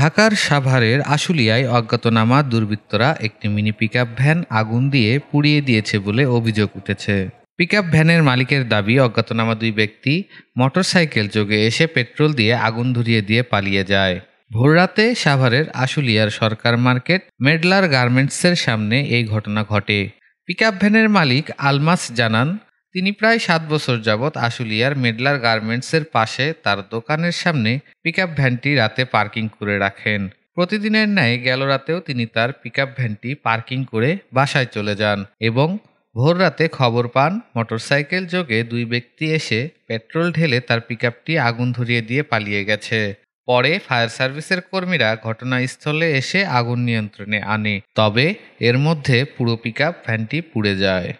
ঢাকার সাভারের আশুলিয়ায় অজ্ঞাতনামা দুর্বৃত্তরা একটি মিনি পিকআপ ভ্যান আগুন দিয়ে পুড়িয়ে দিয়েছে বলে অভিযোগ উঠেছে। পিকআপ ভ্যানের মালিকের দাবি, অজ্ঞাতনামা দুই ব্যক্তি মোটরসাইকেল যোগে এসে পেট্রোল দিয়ে আগুন ধরিয়ে দিয়ে পালিয়ে যায়। ভোররাতে সাভারের আশুলিয়ার সরকার মার্কেট মেডলার গার্মেন্টসের সামনে এই ঘটনা ঘটে। পিকআপ ভ্যানের মালিক আলমাস জানান, তিনি প্রায় 7 বছর যাবৎ আশুলিয়ার মেডলার গার্মেন্টসের পাশে তার দোকানের সামনে পিকআপ ভ্যানটি রাতে পার্কিং করে রাখেন। প্রতিদিনের ন্যায় গেল রাতেও তিনি তার পিকআপ ভ্যানটি পার্কিং করে বাসায় চলে যান এবং ভোর রাতে খবর পান মোটরসাইকেল যোগে দুই ব্যক্তি এসে পেট্রোল ঢেলে তার পিকআপটি আগুন ধরিয়ে দিয়ে পালিয়ে গেছে। পরে ফায়ার সার্ভিসের কর্মীরা ঘটনাস্থলে এসে আগুন নিয়ন্ত্রণে আনে, তবে এর মধ্যে পুরো পিকআপ ভ্যানটি পুড়ে যায়।